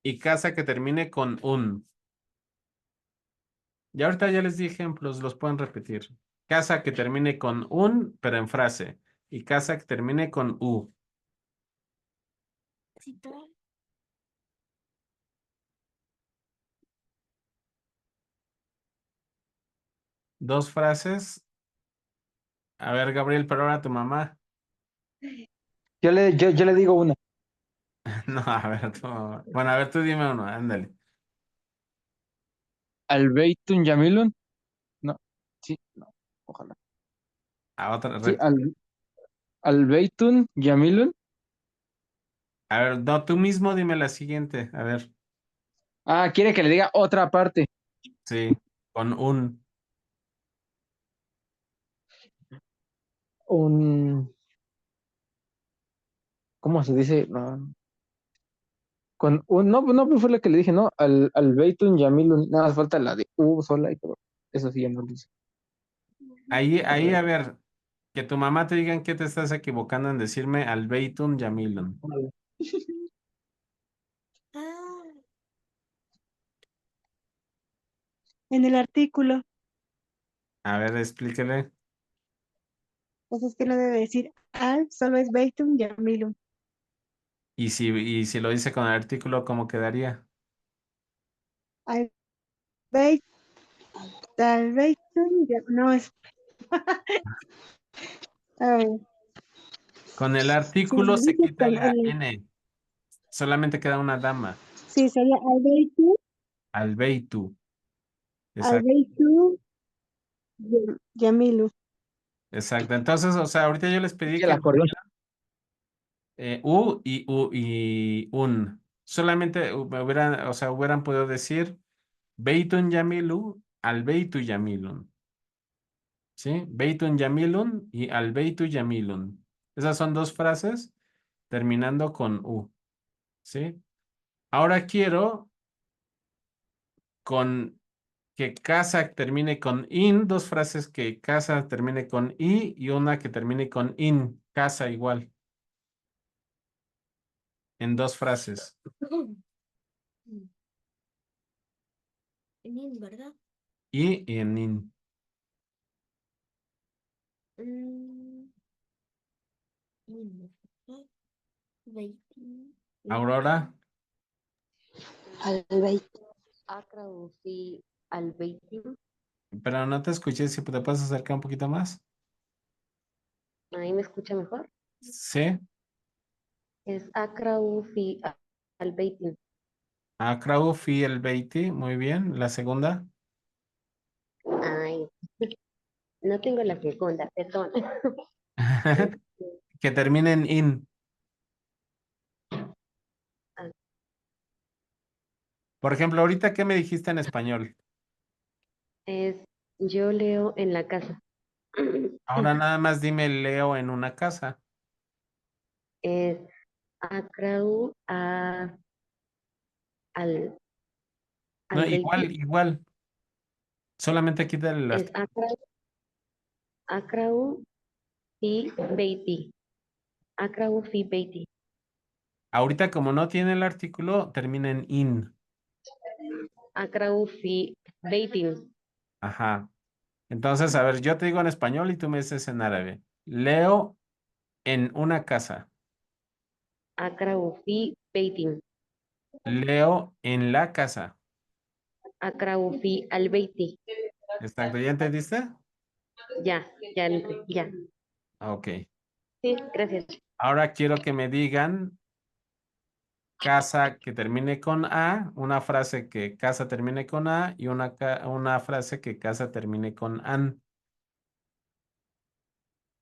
y casa que termine con un. Y ahorita ya les di ejemplos, los pueden repetir. Casa que termine con un, pero en frase. Y casa que termine con U. citar. Dos frases. A ver, Gabriel, pero ahora tu mamá. Yo le digo una. No, a ver, tú. Bueno, a ver, tú dime uno, ándale. Albeitun Yamilun. No, sí, no, ojalá. A otra, Sí, Albeitun Yamilun. a ver, no, tú mismo dime la siguiente. A ver, Ah, quiere que le diga otra parte. sí, con un. Un. ¿Cómo se dice? No. Con un. No, no, pues fue la que le dije, ¿no? Albeitun Yamilun. Nada más falta la de U sola y todo. Eso sí, ya no lo dice. Ahí, a ver, que tu mamá te diga en qué te estás equivocando en decirme Albeitun Yamilun. Ah, En el artículo, A ver, explíquele. pues es que no debe decir al, solo es Beitum Yamilum. Y si lo dice con el artículo, ¿cómo quedaría? Al Beit, al Beitum, no es. A ver, Con el si lo artículo se dices quita con la el, N. Solamente queda una dama. Sí, sería Albeitu, Albeitu. Exacto. Albeitu Yamilu. Exacto. Entonces, o sea, ahorita yo les pedí Y que el acordeón. U y un. Solamente me hubieran, o sea, hubieran podido decir Beitun Yamilu, Albeitu Yamilun. ¿Sí? Beitun Yamilun y Albeitu Yamilun. Esas son dos frases terminando con U. ¿Sí? Ahora quiero con que casa termine con in, dos frases que casa termine con i y una que termine con in, casa igual, en dos frases. En in, ¿verdad? Y en in. Mm, in, ¿verdad? Veitin. Aurora, Albeit. Akrau fi albeitim. pero no te escuché, si te puedes acercar un poquito más. Ahí me escucha mejor. Sí, Es akrau fi albeitim. Akrau fi el beiti, muy bien. La segunda, Ay, no tengo la segunda, perdón. que termine en in. Por ejemplo, ahorita, ¿qué me dijiste en español? Es yo leo en la casa. Ahora nada más dime leo en una casa. Es akrau al No, albeitim. igual. Solamente quita el Es akrau fi beiti. Akrau fi beiti. ahorita como no tiene el artículo, termina en in. Akrau fi beitim. Ajá. Entonces, a ver, yo te digo en español y tú me dices en árabe. Leo en una casa. Akrau fi beitim. Leo en la casa. Akrau fi albeiti. Exacto. ¿Ya entendiste? Ya. Ok. Sí, gracias. Ahora quiero que me digan casa que termine con A, una frase que casa termine con A y una frase que casa termine con an.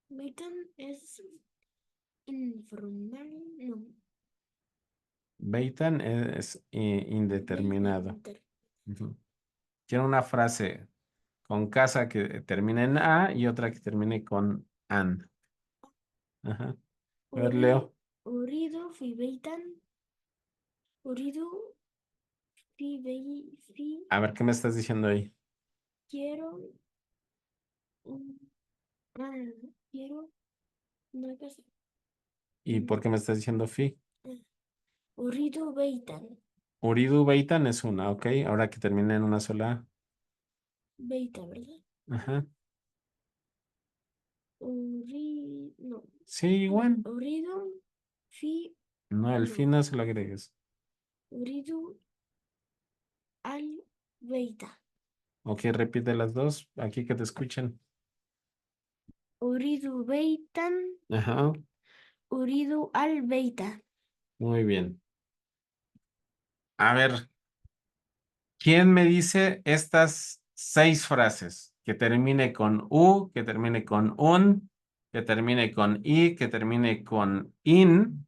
Veitan es informal, no. Beitan es indeterminado. Ujú. Quiero una frase con casa que termine en A y otra que termine con an. Ajá. A ver, Leo. Urido fi Veitan. Urido fi A ver, ¿qué me estás diciendo ahí? quiero quiero una casa. ¿Y por qué me estás diciendo fi? Urido Veitan. Uridu Beitan es una, ok. Ahora que termine en una sola A. Veita, ¿verdad? Ajá. No. Sí, igual. Urido fi No, el fi no se lo agregues. Uridu al Veita. Ok, repite las dos. Aquí que te escuchen. Uridu Veitan. Ajá. Uridu al Veita. Muy bien. A ver, ¿quién me dice estas 6 frases? Que termine con U, que termine con un, que termine con I, que termine con in,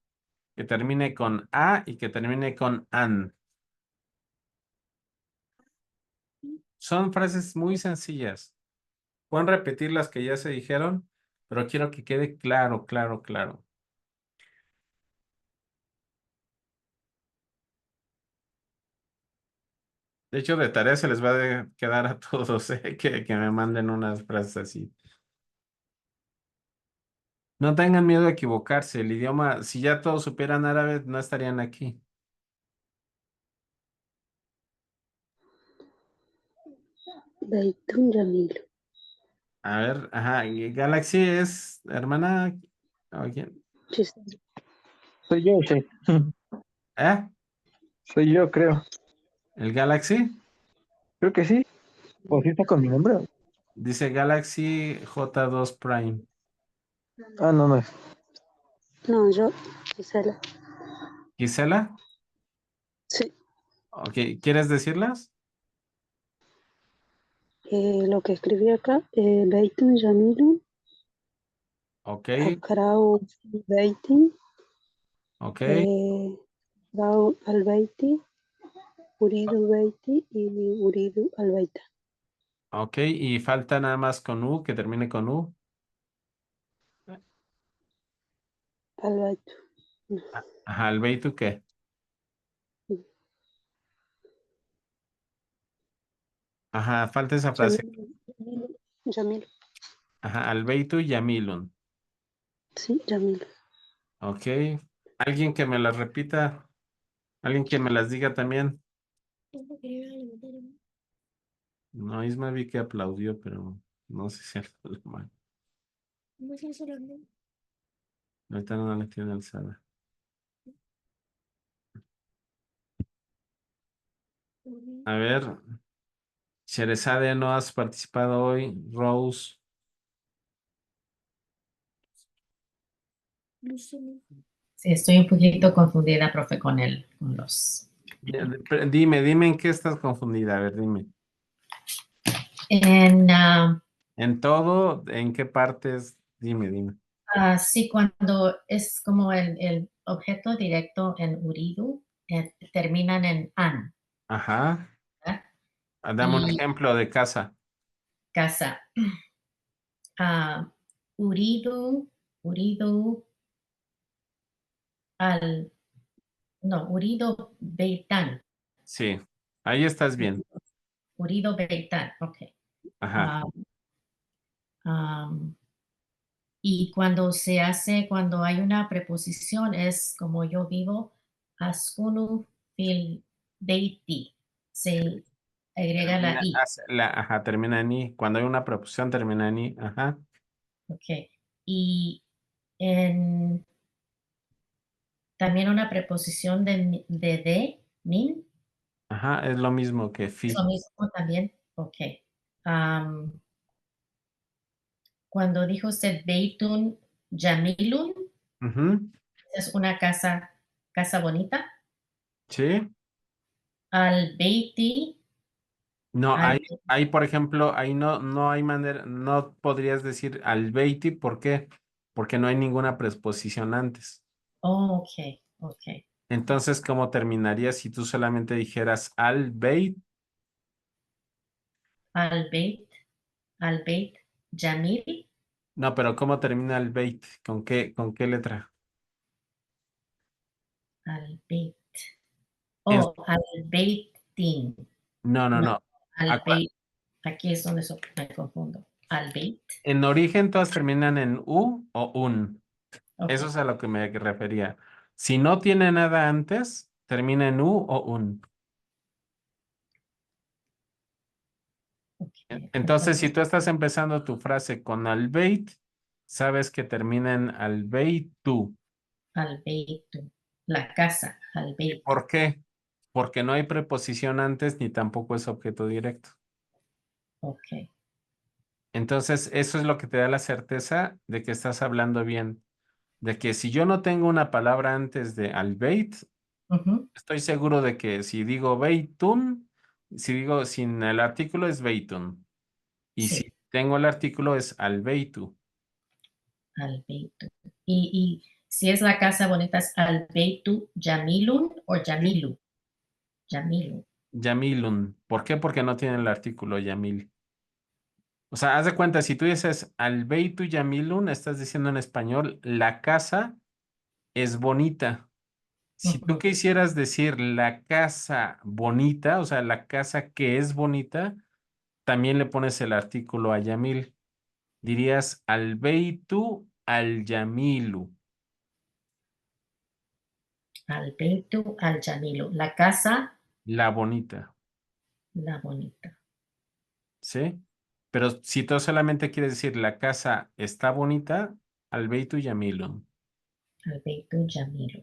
que termine con A y que termine con an. Son frases muy sencillas. Pueden repetir las que ya se dijeron, pero quiero que quede claro, claro, claro. De hecho, de tarea se les va a quedar a todos, que me manden unas frases así. No tengan miedo de equivocarse. El idioma, si ya todos supieran árabe, no estarían aquí. Beitun Yamil. A ver, ajá, y Galaxy es hermana. ¿O quién? Soy yo, sí. ¿Eh? Soy yo, creo. ¿El Galaxy? Creo que sí. ¿O sí está con mi nombre? Dice Galaxy J2 Prime. Ah, no, no es. No, yo, Gisela. Gisela, Sí, ok, ¿quieres decirlas? lo que escribí acá, Beitum Jamilun, Ok, Akrau Beitim, ok, Akrau al Beiti, Uridu Beiti y Uridu al Beita. ok, y falta nada más con U, que termine con U. Al Beitu. Ajá, ¿al Beitu qué? Ajá, falta esa frase. Jamil. Ajá, al Beitu Yamilun. Sí, Jamil. Ok, alguien que me las repita, alguien que me las diga también. No, Isma vi que aplaudió, pero no sé si alzó la mano. Ahorita no la tiene alzada. A ver, Sherezade, no has participado hoy. Rose, Sí, estoy un poquito confundida, profe, con los. dime en qué estás confundida. A ver, dime. En, ¿En todo? ¿En qué partes? Dime. sí, cuando es como el objeto directo en Uridu, terminan en an, Ajá. ¿verdad? Dame un Y ejemplo de casa. casa. Uridu, Uridu al, no, Uridu Beitan. Sí, ahí estás bien. Uridu Beitan, ok. Ajá. Y cuando hay una preposición, es como yo vivo, askunu fil beiti. Se agrega la i. Ajá, termina en I. Cuando hay una preposición, termina en I. Ajá. Ok. Y en también una preposición de, min, Ajá, es lo mismo que es lo fi. mismo también. Ok. Cuando dijo usted beitun jamilun, Ujú. es una casa bonita. Sí. Al beiti, No, al, ahí, por ejemplo, ahí no hay manera, no podrías decir al beiti, ¿por qué? Porque no hay ninguna preposición antes. oh, ok. Entonces, ¿cómo terminaría si tú solamente dijeras al beit? Al beit, jamil, No, pero ¿cómo termina el beit? ¿Con qué letra? al beit. En- Oh, al beitin. no, No, no. al beit. Aquí es donde me confundo. Al beit. En origen todas terminan en U o un. Ok, Eso es a lo que me refería. Si no tiene nada antes, termina en U o un. ok. Entonces, si tú estás empezando tu frase con al beit, sabes que termina en al beitu. Al beitu. La casa, al beitu. ¿Por qué? Porque no hay preposición antes ni tampoco es objeto directo. Ok. Entonces, eso es lo que te da la certeza de que estás hablando bien. De que si yo no tengo una palabra antes de al beit, Ujú, estoy seguro de que si digo beitun, si digo sin el artículo es beitun. Y sí, si tengo el artículo es al beitu. al beitu. Y si es la casa bonita, es al beitu jamilun o jamilu. Jamilu. Yamilun. ¿Por qué? Porque no tiene el artículo Yamil. O sea, haz de cuenta, si tú dices al beitu Yamilun, estás diciendo en español, la casa es bonita. Si tú Ujú, quisieras decir la casa bonita, o sea, la casa que es bonita, también le pones el artículo a Yamil. Dirías al beitu al Yamilu. al beitu al jamilu. La casa, La bonita. la bonita. ¿Sí? Pero si tú solamente quieres decir la casa está bonita, al beitu Yamilun. Al beitu jamilu.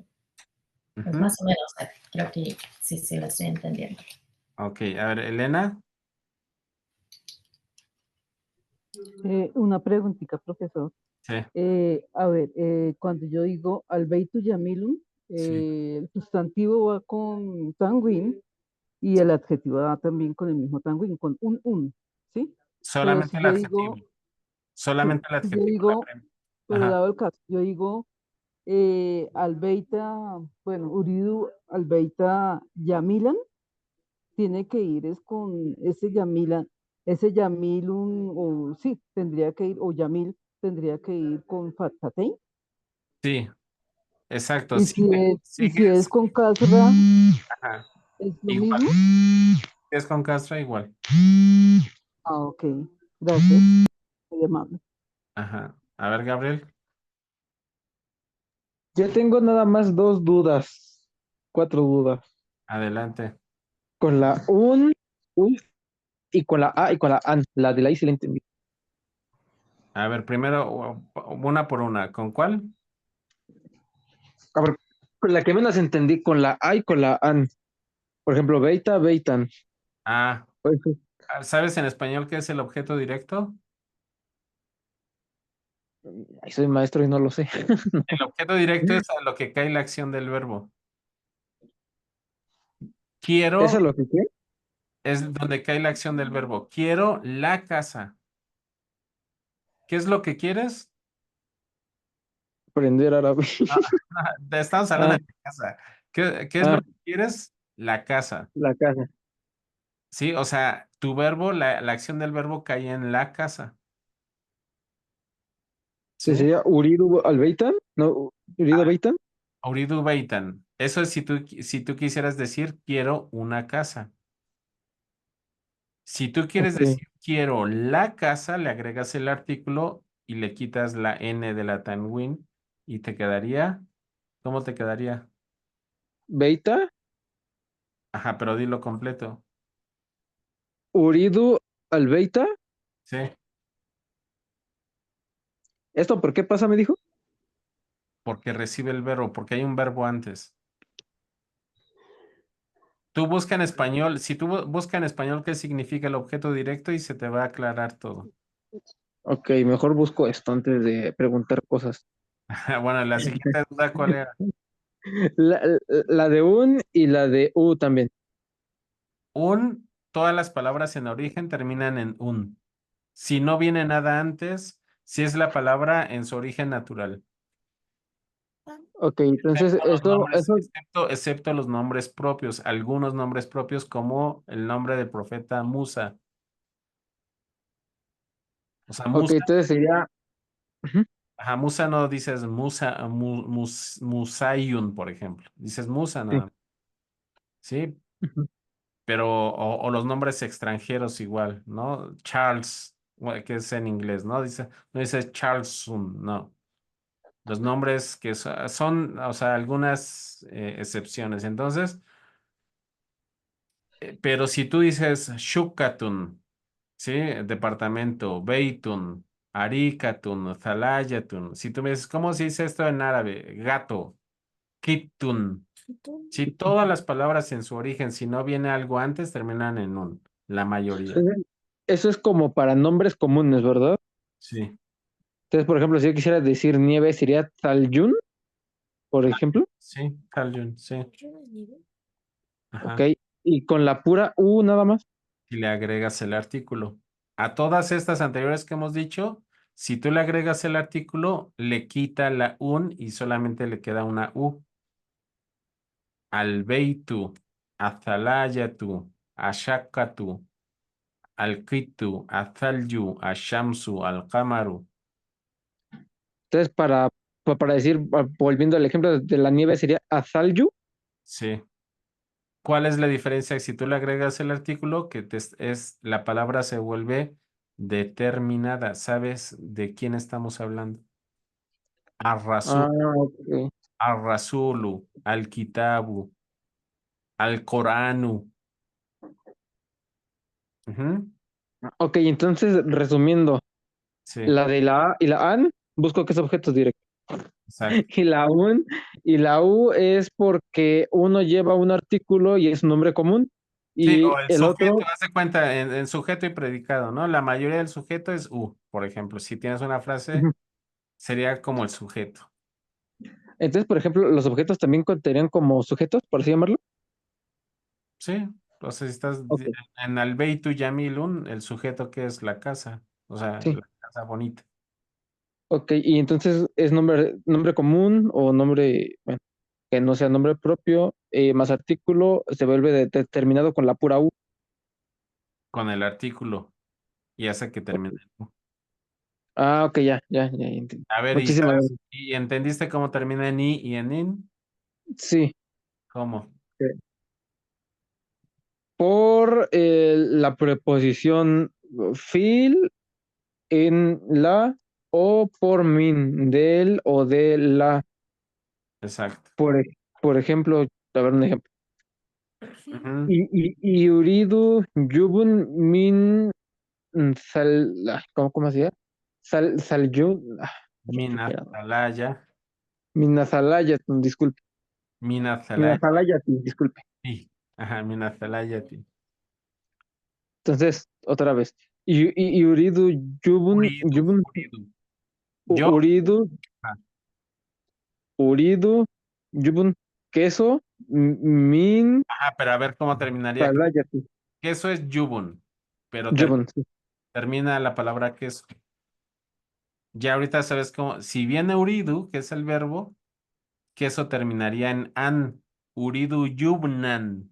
Pues Ujú. más o menos, creo que sí lo estoy entendiendo. Ok, a ver, Elena. Una preguntita, profesor. Sí. A ver, cuando yo digo Albeitu Yamilun, Sí. El sustantivo va con tanguin y el adjetivo va también con el mismo tanguin, con un, ¿sí? Pero Solamente si el yo adjetivo. digo, sí, Solamente el si yo adjetivo. digo, pero Ajá. dado el caso, yo digo, Albeita, bueno, Uridu Albeita Yamilan, tiene que ir es con ese Yamilan, ese Yamilun, o sí, tendría que ir, o Yamil, tendría que ir con Fatatein. Sí, exacto. Y si es Sigues. con Kasra, Ajá. ¿es lo Igual. mismo? Si es con Castro, igual. Ah, ok, gracias, muy amable. Ajá. A ver, Gabriel. Ya tengo nada más 2 dudas, 4 dudas. Adelante. Con la un y con la A y con la AN. La de la I sí la entendí. A ver, primero, una por una. ¿Con cuál? A ver, con la que menos entendí, con la A y con la AN. Por ejemplo, Beita, Beitan. Ah, Pues, ¿sabes en español qué es el objeto directo? ay, soy maestro y no lo sé. El objeto directo es a lo que cae la acción del verbo. ¿Eso Quiero es lo que quiere? es donde cae la acción del verbo. Quiero la casa. ¿Qué es lo que quieres? Aprender árabe. Estamos hablando Ah, de casa. ¿Qué es lo ah, que quieres? La casa. la casa. Sí, o sea, tu verbo, la acción del verbo cae en la casa. ¿Qué ¿Sí? sería Uridu al-Beitan? No, Uridu Beitan. Uridu Beitan. Eso es si tú quisieras decir quiero una casa. Si tú quieres Ok. decir quiero la casa, le agregas el artículo y le quitas la N de la tanwin y te quedaría, ¿cómo te quedaría? Beita, Ajá, pero dilo completo. Uridu al-Beita. Sí, ¿Esto por qué pasa, me dijo? porque recibe el verbo, porque hay un verbo antes. Tú busca en español, si tú busca en español qué significa el objeto directo y se te va a aclarar todo. Ok, mejor busco esto antes de preguntar cosas. Bueno, la siguiente duda, ¿cuál era? La, la de un y la de U también. Todas las palabras en origen terminan en un. Si no viene nada antes, si es la palabra en su origen natural. Ok, entonces Excepto los nombres, eso, excepto los nombres propios, algunos nombres propios como el nombre del profeta Musa. O sea, ok, Musa, entonces sería, ujú, ajá, Musa no dices Musa, Musayun, por ejemplo. Dices Musa sí, nada más, ¿sí? ujú. Pero, o los nombres extranjeros igual, ¿no? Charles, que es en inglés, ¿no? No dice Charleson, no. Los nombres que son, o sea, algunas excepciones. Entonces, pero si tú dices Shukatun, ¿sí? Departamento, Beitun, Arikatun, Zalayatun. Si tú me dices, ¿cómo se dice esto en árabe? Gato, Kittun. Si todas las palabras en su origen, si no viene algo antes, terminan en un, la mayoría. Eso es como para nombres comunes, ¿verdad? Sí, Entonces, por ejemplo, si yo quisiera decir nieve, sería Talyun, por ejemplo. sí, Talyun, sí. Ok, Ajá. y con la pura U nada más. Y le agregas el artículo. A todas estas anteriores que hemos dicho, si tú le agregas el artículo, le quita la un y solamente le queda una U. Albeitu, Athalayatu, Ashakatu, Alkitu, Athalyu, Ashamsu, Alqamaru. Entonces, para decir, volviendo al ejemplo de la nieve, sería Azalyu. Sí. ¿Cuál es la diferencia? Si tú le agregas el artículo, la palabra se vuelve determinada. ¿Sabes de quién estamos hablando? Ah, Arrasul, ok. Arrasulu, Alkitabu, Alcoranu. Ujú. Ok, entonces, resumiendo, Sí, la de la A y la AN, busco que es objetos directos. exacto. Y la UN y la U es porque uno lleva un artículo y es un nombre común. Sí, o Y el el sujeto, otro, haz de cuenta, en sujeto y predicado, ¿no? La mayoría del sujeto es U, por ejemplo. Si tienes una frase, ujú. sería como el sujeto. Entonces, por ejemplo, los objetos también contarían como sujetos, por así llamarlo. Sí, o sea, si estás Ok. en Albeitu Yamilun, el sujeto que es la casa, o sea, Sí. la casa bonita. Ok, y entonces es nombre común o nombre, bueno, que no sea nombre propio, más artículo, se vuelve determinado con la pura U. Con el artículo y hace que termine. Ah, ok, ya entendí. A ver, Muchísimas gracias. ¿y entendiste cómo termina en I y en IN? Sí, ¿Cómo? por la preposición fil en la o por min, del o de la. Exacto. Por ejemplo, a ver un ejemplo. Ujú. Y uridu yubun min ¿cómo se llama? Salyun, Minatalaya, minasalayatun, disculpe. Minatalaya, Minasalayatun, disculpe. sí. Ajá, Minatalayati. Entonces, otra vez. Y uridu yubun, Uridu. Yo, uridu, ah, uridu yubun, queso, min ajá, pero a ver cómo terminaría. salayatun, Queso es yubun, pero yubun, sí. termina la palabra queso. Ya ahorita sabes cómo, si viene uridu, que es el verbo, queso terminaría en an. Uridu yubnan.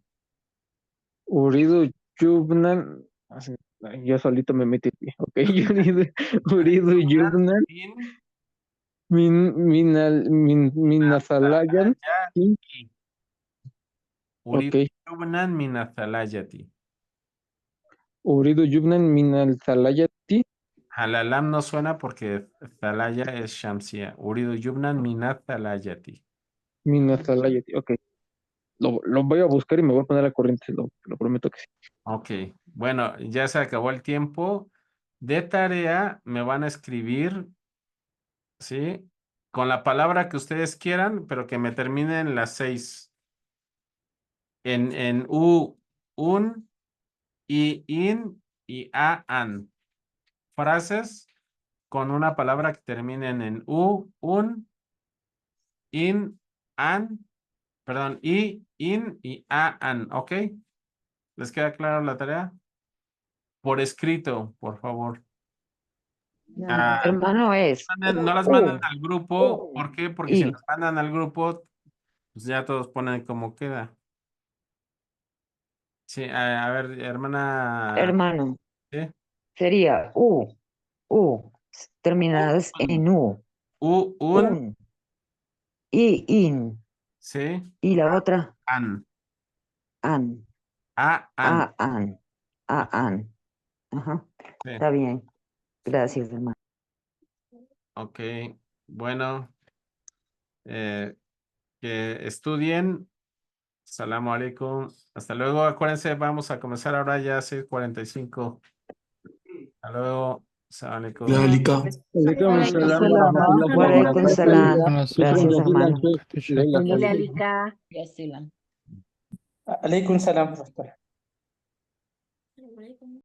Uridu yubnan, yo solito me metí. Ok, uridu yubnan, Min, minasalayan, sí, Uridu ok. yubnan minasalayati. Uridu yubnan minasalayati, Halalam no suena porque Zalaya es Shamsia. Uridu yubnan minasalayati. minasalayati, ok. Lo voy a buscar y me voy a poner a corriente, lo prometo que sí. Ok, bueno, ya se acabó el tiempo. De tarea me van a escribir, ¿sí? Con la palabra que ustedes quieran, pero que me terminen las 6. En U, un, I, in y a, an. Frases con una palabra que terminen en U, un, in, an, perdón, I, in y a, an, ¿ok? ¿Les queda claro la tarea? Por escrito, por favor. Hermano, es No las U, mandan al grupo. ¿Por qué? Porque si I. las mandan al grupo, pues ya todos ponen como queda. Sí, a ver, hermana. Hermano, ¿Sí? sería terminadas en U. Un, Un, I, in. sí, Y la otra, an, an. an. An. An. Ajá. Sí, Está bien. Gracias, hermano. ok. Bueno, que estudien. Salamu alaikum. Hasta luego. Acuérdense, vamos a comenzar ahora ya a 6:45. Hasta luego. Salamu alaikum. ذلك Alaikum Walaikum salam wa salam. rahmatullahi wa Walaikum barakatuh. salam. Gracias, Shukran hermano. jazilan, Sheikh Leila Khalid. عليكم السلام ورحمة الله.